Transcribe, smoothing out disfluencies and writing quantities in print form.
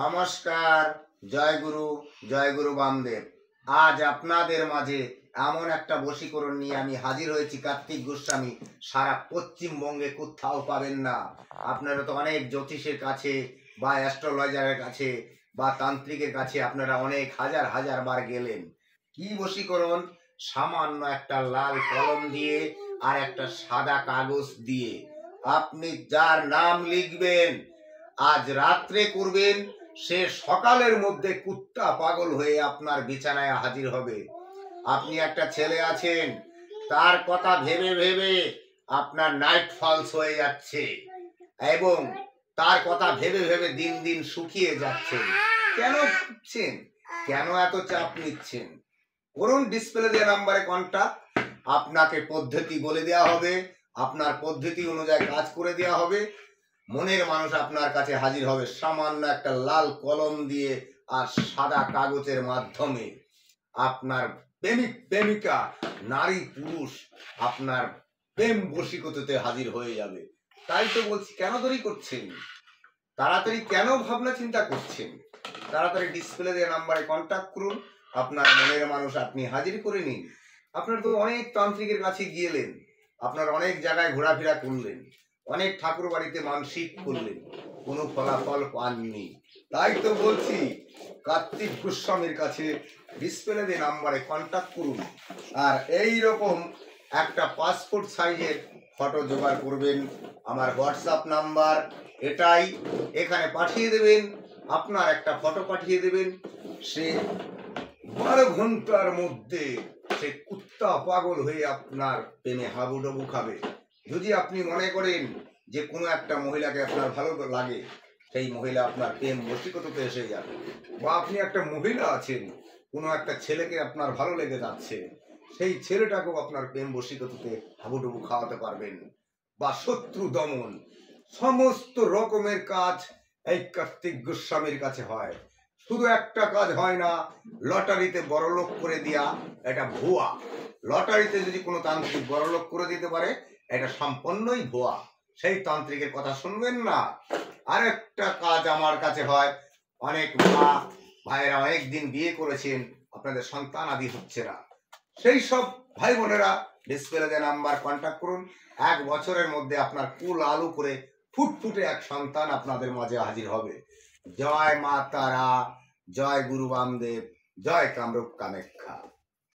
নমস্কার। জয় গুরু বামদেব। আজ আপনাদের মাঝে এমন একটা বশীকরণ নিয়ে আমি হাজির হয়েছি। কার্তিক গোস্বামী সারা পশ্চিমবঙ্গে কোথাও পাবেন না। আপনারা তো অনেক জ্যোতিষের কাছে বা অ্যাস্ট্রোলজারের কাছে বা তান্ত্রিকের কাছে আপনারা অনেক হাজার হাজার বার গেলেন। কি বশীকরণ? সামান্য একটা লাল কলম দিয়ে আর একটা সাদা কাগজ দিয়ে আপনি যার নাম লিখবেন, আজ রাত্রে করবেন, সে সকালের মধ্যে কুত্তা পাগল হয়ে আপনার বিছানায় হাজির হবে। আপনি একটা ছেলে আছেন, তার কথা ভেবে ভেবে আপনার নাইট ফলস হয়ে যাচ্ছে এবং তার কথা ভেবে ভেবে দিন দিন শুকিয়ে যাচ্ছেন। কেন ভুগছেন? কেন এত চাপ নিচ্ছেন? করুন ডিসপ্লে দেওয়া নাম্বারে কন্টাক্ট। আপনাকে পদ্ধতি বলে দেওয়া হবে, আপনার পদ্ধতি অনুযায়ী কাজ করে দেওয়া হবে। মনের মানুষ আপনার কাছে হাজির হবে সামান্য একটা লাল কলম দিয়ে আর সাদা কাগজের মাধ্যমে। আপনার প্রেমিক প্রেমিকা, নারী পুরুষ আপনার প্রেম বশীকরণে হাজির হয়ে যাবে। তাই তো বলছি, কেন দেরি করছেন? তাড়াতাড়ি কেন ভাবনা চিন্তা করছেন? তাড়াতাড়ি ডিসপ্লে দেওয়া নাম্বারে কন্টাক্ট করুন। আপনার মনের মানুষ আপনি হাজির করে নিন। আপনার তো অনেক তান্ত্রিকের কাছে গিয়েলেন, আপনার অনেক জায়গায় ঘোরাফেরা করলেন, অনেক ঠাকুর বাড়িতে মানসিক করলেন, কোনো ফলাফল পাননি। তাই তো বলছি, কার্তিক গোস্বামীর কাছে ডিসপ্লে দিয়ে নাম্বারে কন্টাক্ট করুন। আর এই রকম একটা পাসপোর্ট সাইজের ফটো জোগাড় করবেন। আমার হোয়াটসঅ্যাপ নাম্বার এটাই, এখানে পাঠিয়ে দেবেন। আপনার একটা ফটো পাঠিয়ে দেবেন। সে 12 ঘন্টার মধ্যে সে কুত্তা পাগল হয়ে আপনার প্রেমে হাবুডুবু খাবে। যদি আপনি মনে করেন যে কোনো একটা মহিলাকে আপনার ভালো লাগে, সেই মহিলা আপনার প্রেম বশীকরণে এসে যাবে। বা আপনি একটা মহিলা আছেন, কোনো একটা ছেলেকে আপনার ভালো লেগে যাচ্ছে, সেই ছেলেটাকেও আপনার প্রেম বশীকরণে হাবুডুবু খাওয়াতে পারবেন। বা শত্রু দমন, সমস্ত রকমের কাজ এই কার্তিক গোস্বামীর কাছে হয়। শুধু একটা কাজ হয় না, লটারিতে বড়লোক করে দেয়া, এটা ভুয়া। লটারিতে যদি কোনো তান্ত্রিক বড়লোক করে দিতে পারে, এটা সম্পূর্ণই ভুয়া। সেই তান্ত্রিকের কথা শুনবেন না। আরেকটা কাজ আমার কাছে হয়, অনেক মা ভাইয়েরা অনেক দিন বিয়ে করেছেন, আপনাদের সন্তান আদি হচ্ছে না। সেই সব ভাই বোনেরা ডিসপ্লে দেওয়া নাম্বার কন্ট্যাক্ট করুন। 1 বছরের মধ্যে আপনার কুল আলু করে ফুটফুটে এক সন্তান আপনাদের মাঝে হাজির হবে। জয় মা তারা, জয় গুরু বামদেব, জয় কামরূপ কামাখ্যা।